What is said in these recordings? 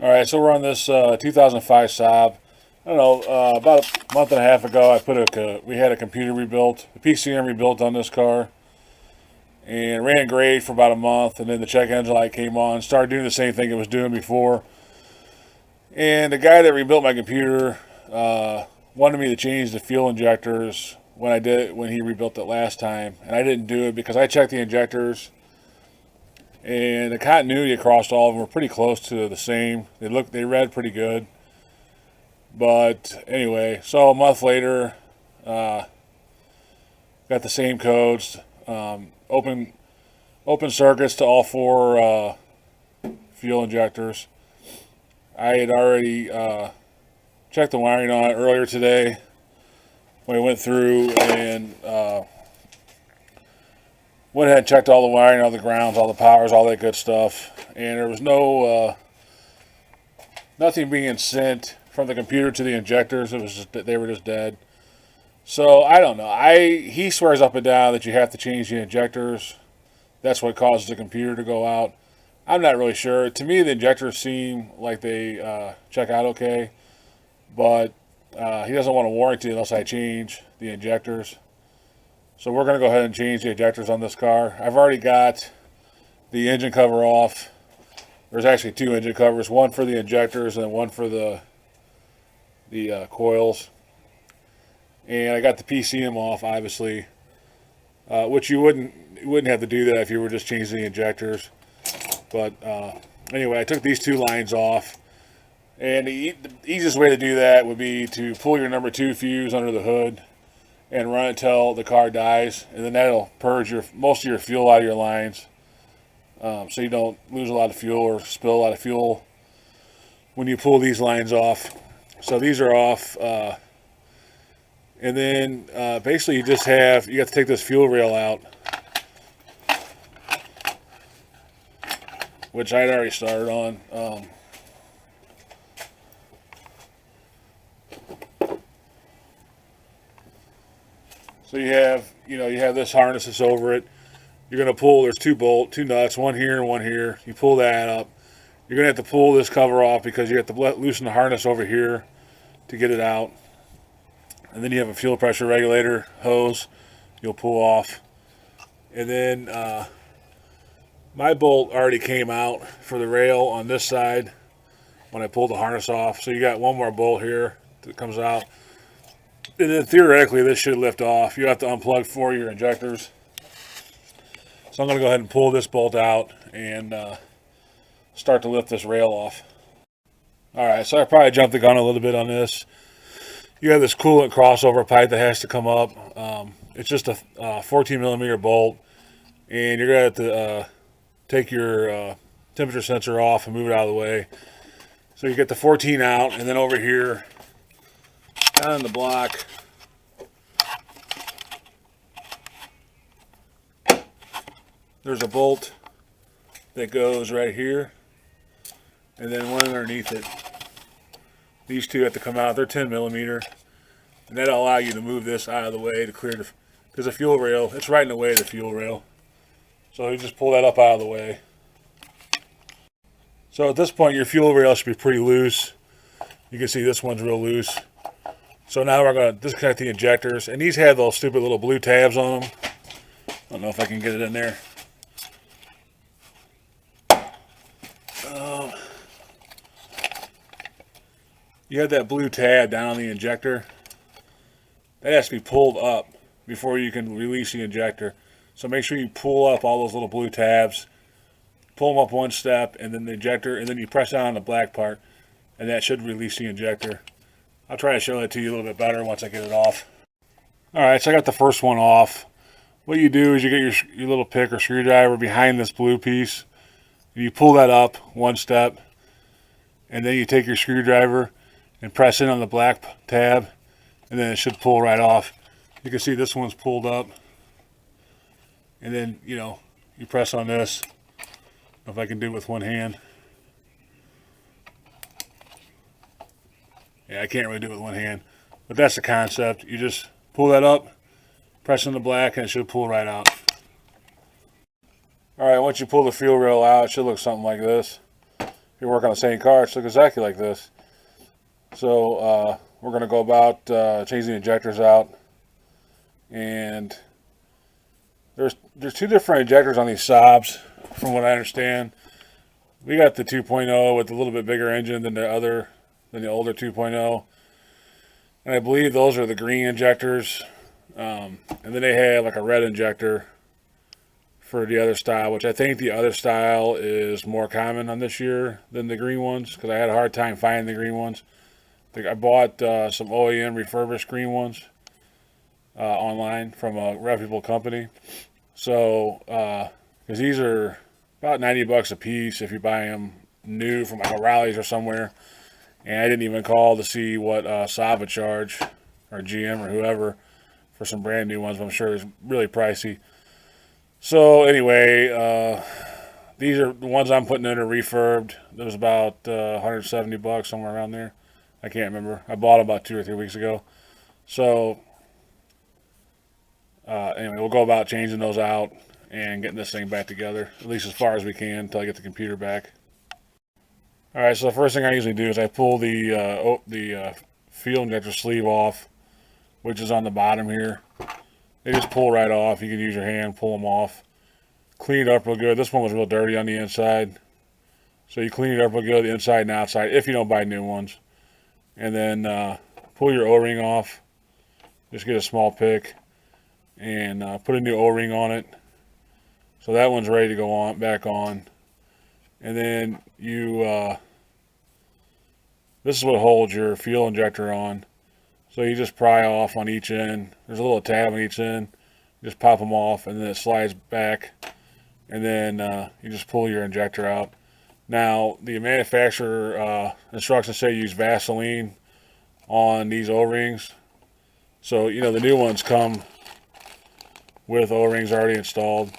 All right, so we're on this 2005 Saab. I don't know, about a month and a half ago, we had a computer rebuilt, a PCM rebuilt on this car, and it ran great for about a month, and then the check engine light came on, started doing the same thing it was doing before. And the guy that rebuilt my computer wanted me to change the fuel injectors when he rebuilt it last time, and I didn't do it because I checked the injectors. And the continuity across all of them were pretty close to the same. They read pretty good. But anyway, so a month later, got the same codes, open circuits to all four fuel injectors. I had already checked the wiring on it earlier today when I went through and went ahead and checked all the wiring, all the grounds, all the powers, all that good stuff. And there was nothing being sent from the computer to the injectors. It was just that they were just dead. So I don't know. He swears up and down that you have to change the injectors. That's what causes the computer to go out. I'm not really sure. To me, the injectors seem like they check out okay. But he doesn't want a warranty unless I change the injectors. So we're going to go ahead and change the injectors on this car. I've already got the engine cover off. There's actually two engine covers, one for the injectors and one for the coils. And I got the PCM off, obviously, which you wouldn't have to do that if you were just changing the injectors. But anyway, I took these two lines off. And the easiest way to do that would be to pull your number 2 fuse under the hood and run it until the car dies, and then that'll purge most of your fuel out of your lines, so you don't lose a lot of fuel or spill a lot of fuel when you pull these lines off. So these are off, and then basically you have to take this fuel rail out, which I'd already started on. So you have this harness that's over it. You're going to pull, there's two nuts, one here and one here. You pull that up. You're going to have to pull this cover off because you have to loosen the harness over here to get it out. And then you have a fuel pressure regulator hose you'll pull off. And then my bolt already came out for the rail on this side when I pulled the harness off. So you got one more bolt here that comes out. And then theoretically, this should lift off. You have to unplug 4 of your injectors. So I'm going to go ahead and pull this bolt out and start to lift this rail off. Alright, so I probably jumped the gun a little bit on this. You have this coolant crossover pipe that has to come up. It's just a 14 millimeter bolt. And you're going to have to take your temperature sensor off and move it out of the way. So you get the 14 out, and then over here, down in the block, there's a bolt that goes right here, and then one underneath it. These two have to come out. They're 10 millimeter, and that'll allow you to move this out of the way to clear because the fuel rail, it's right in the way of the fuel rail. So you just pull that up out of the way. So at this point, your fuel rail should be pretty loose. You can see this one's real loose. So now we're going to disconnect the injectors. And these have those stupid little blue tabs on them. I don't know if I can get it in there. You have that blue tab down on the injector. That has to be pulled up before you can release the injector. So make sure you pull up all those little blue tabs. Pull them up one step, and then the injector, and then you press down on the black part, and that should release the injector. I'll try to show that to you a little bit better once I get it off. Alright, so I got the first one off. What you do is you get your little pick or screwdriver behind this blue piece, and you pull that up one step, and then you take your screwdriver and press in on the black tab, and then it should pull right off. You can see this one's pulled up, and then you press on this. I don't know if I can do it with one hand. Yeah, I can't really do it with one hand, but that's the concept. You just pull that up, press on the black, and it should pull right out. Alright, once you pull the fuel rail out, it should look something like this. we work on the same car, it's look exactly like this. So we're going to go about changing the injectors out, and there's two different injectors on these Saabs, from what I understand. We got the 2.0 with a little bit bigger engine than the older 2.0, and I believe those are the green injectors. And then they have like a red injector for the other style, which I think the other style is more common on this year than the green ones, because I had a hard time finding the green ones. I bought some OEM refurbished green ones online from a reputable company. So, because these are about $90 a piece if you buy them new from like O'Reilly's or somewhere. And I didn't even call to see what Saab would charge, or GM or whoever, for some brand new ones. But I'm sure it's really pricey. So anyway, these are the ones I'm putting in are refurbed. It was about $170, somewhere around there. I can't remember. I bought them about 2 or 3 weeks ago. So anyway, we'll go about changing those out and getting this thing back together, at least as far as we can until I get the computer back. All right, so the first thing I usually do is I pull the fuel injector sleeve off, which is on the bottom here. They just pull right off. You can use your hand, pull them off. Clean it up real good. This one was real dirty on the inside. So you clean it up real good, the inside and outside, if you don't buy new ones. And then pull your O-ring off. Just get a small pick and put a new O-ring on it. So that one's ready to go on, back on. And then this is what holds your fuel injector on. So you just pry off on each end. There's a little tab on each end. You just pop them off, and then it slides back. And then you just pull your injector out. Now, the manufacturer instructions say use Vaseline on these O-rings. So, you know, the new ones come with O-rings already installed.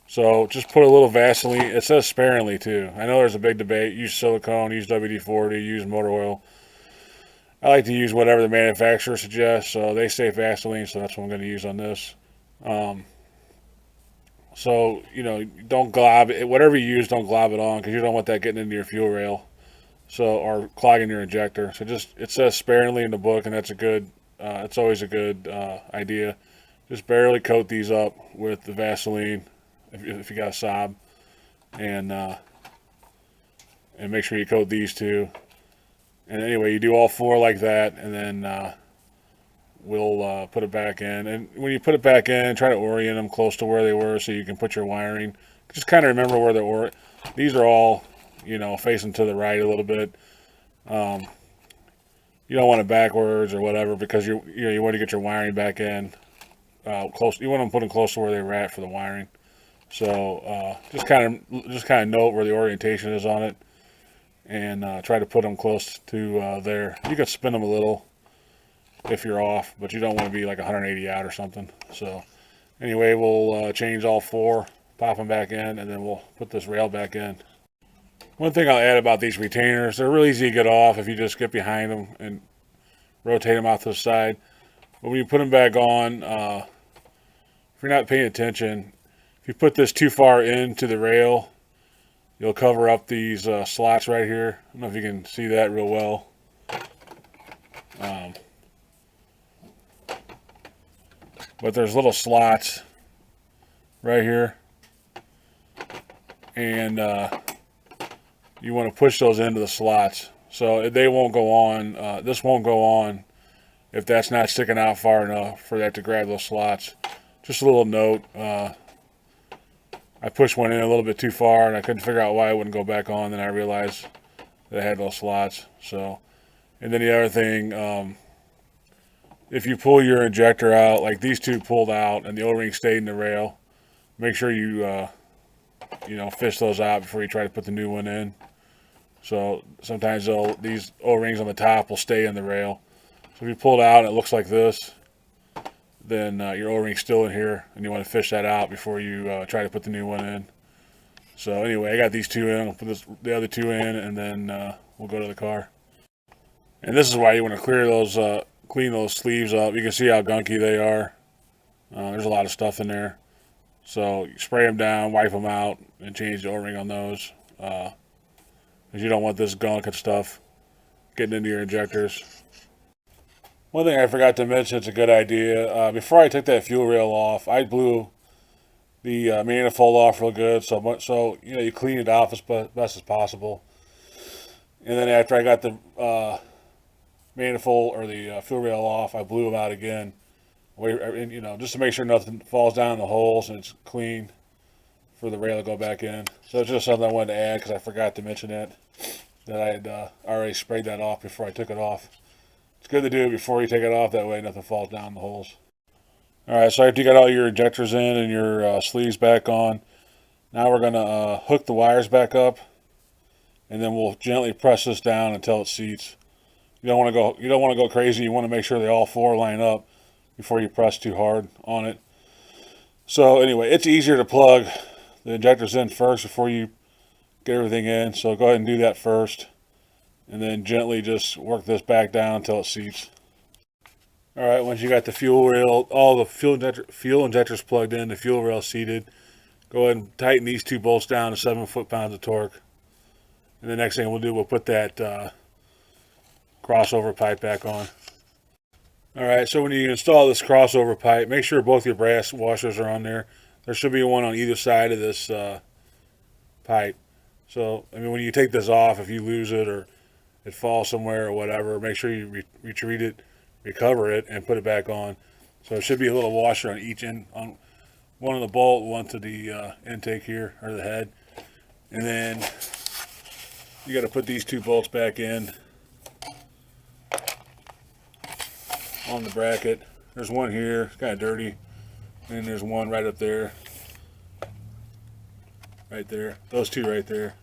So just put a little Vaseline. It says sparingly too. I know there's a big debate. Use silicone, use WD-40, use motor oil. I like to use whatever the manufacturer suggests. So they say Vaseline, so that's what I'm going to use on this. So, you know, don't glob it. Whatever you use, don't glob it on, because you don't want that getting into your fuel rail, so, or clogging your injector. So just, it says sparingly in the book, and that's a good, it's always a good idea. Just barely coat these up with the Vaseline if you got a Saab, and make sure you coat these too. And anyway, you do all four like that, and then we'll put it back in. And when you put it back in, try to orient them close to where they were so you can put your wiring. Just kind of remember where they're these are all, you know, facing to the right a little bit. You don't want it backwards or whatever, because you want to get your wiring back in close. You want them put them close to where they were at for the wiring. So just kind of note where the orientation is on it, and try to put them close to there. You can spin them a little if you're off, but you don't want to be like 180 out or something. So anyway, we'll change all four, pop them back in, and then we'll put this rail back in. One thing I'll add about these retainers, they're really easy to get off if you just get behind them and rotate them out to the side. But when you put them back on, if you're not paying attention, if you put this too far into the rail, you'll cover up these slots right here. I don't know if you can see that real well. But there's little slots right here, and you want to push those into the slots so they won't go on. This won't go on if that's not sticking out far enough for that to grab those slots. Just a little note, I pushed one in a little bit too far, and I couldn't figure out why it wouldn't go back on. Then I realized that I had those slots. So, and then the other thing, if you pull your injector out, like these two pulled out and the O-ring stayed in the rail, make sure you fish those out before you try to put the new one in. So sometimes these O-rings on the top will stay in the rail. So if you pull it out and it looks like this, then your O-ring's still in here, and you want to fish that out before you try to put the new one in. So anyway, I got these two in. I'll put the other two in, and then we'll go to the car. And this is why you want to clean those sleeves up. You can see how gunky they are. There's a lot of stuff in there. So you spray them down, wipe them out, and change the O-ring on those. And because you don't want this gunk and stuff getting into your injectors. One thing I forgot to mention, it's a good idea. Before I took that fuel rail off, I blew the manifold off real good, so you clean it off as best as possible. And then after I got the manifold or the fuel rail off, I blew them out again, just to make sure nothing falls down in the holes and it's clean for the rail to go back in. So it's just something I wanted to add because I forgot to mention that I had already sprayed that off before I took it off. It's good to do it before you take it off, that way nothing falls down in the holes. Alright, so after you got all your injectors in and your sleeves back on, now we're going to hook the wires back up, and then we'll gently press this down until it seats. You don't want to go crazy. You want to make sure they all four line up before you press too hard on it. So anyway, it's easier to plug the injectors in first before you get everything in. So go ahead and do that first, and then gently just work this back down until it seats. All right, once you got the fuel rail, all the fuel injectors plugged in, the fuel rail seated, go ahead and tighten these two bolts down to 7 foot-pounds of torque. And the next thing we'll do, we'll put that crossover pipe back on. All right, so when you install this crossover pipe, make sure both your brass washers are on there. There should be one on either side of this pipe. So, when you take this off, if you lose it or it falls somewhere or whatever, make sure you retrieve it, recover it, and put it back on. So it should be a little washer on each end, on one of the bolt, one to the intake here, or the head. And then you got to put these two bolts back in on the bracket. There's one here, it's kind of dirty, and there's one right up there, right there. Those two right there.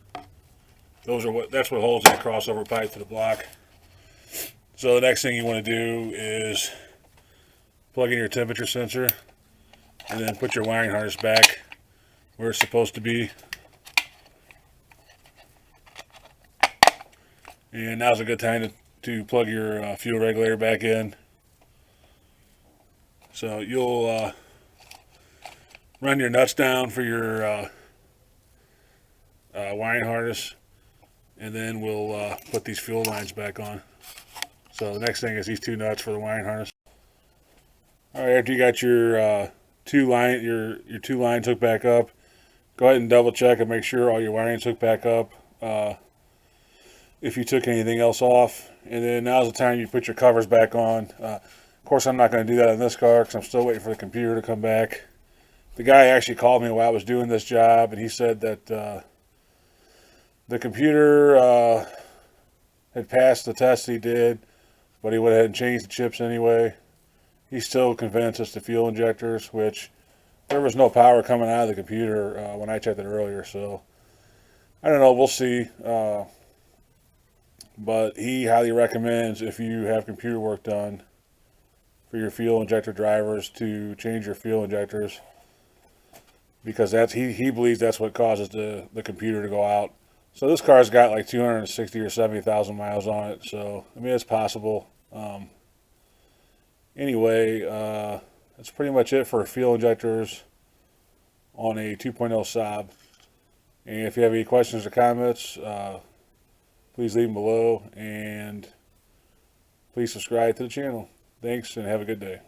That's what holds that crossover pipe to the block. So the next thing you want to do is plug in your temperature sensor, and then put your wiring harness back where it's supposed to be. And now's a good time to plug your fuel regulator back in. So you'll run your nuts down for your wiring harness, and then we'll put these fuel lines back on. So the next thing is these two nuts for the wiring harness. All right, after you got your two lines hooked back up, go ahead and double check and make sure all your wiring's hooked back up. If you took anything else off, and then now's the time you put your covers back on. Of course, I'm not going to do that on this car because I'm still waiting for the computer to come back. The guy actually called me while I was doing this job, and he said that the computer had passed the test he did, but he went ahead and changed the chips anyway. He's still convinced it's the fuel injectors, which there was no power coming out of the computer when I checked it earlier. So I don't know, we'll see. But he highly recommends, if you have computer work done for your fuel injector drivers, to change your fuel injectors, because he believes that's what causes the computer to go out. So this car's got like 260 or 70,000 miles on it, so it's possible. Anyway, that's pretty much it for fuel injectors on a 2.0 Saab. And if you have any questions or comments, please leave them below, and please subscribe to the channel. Thanks, and have a good day.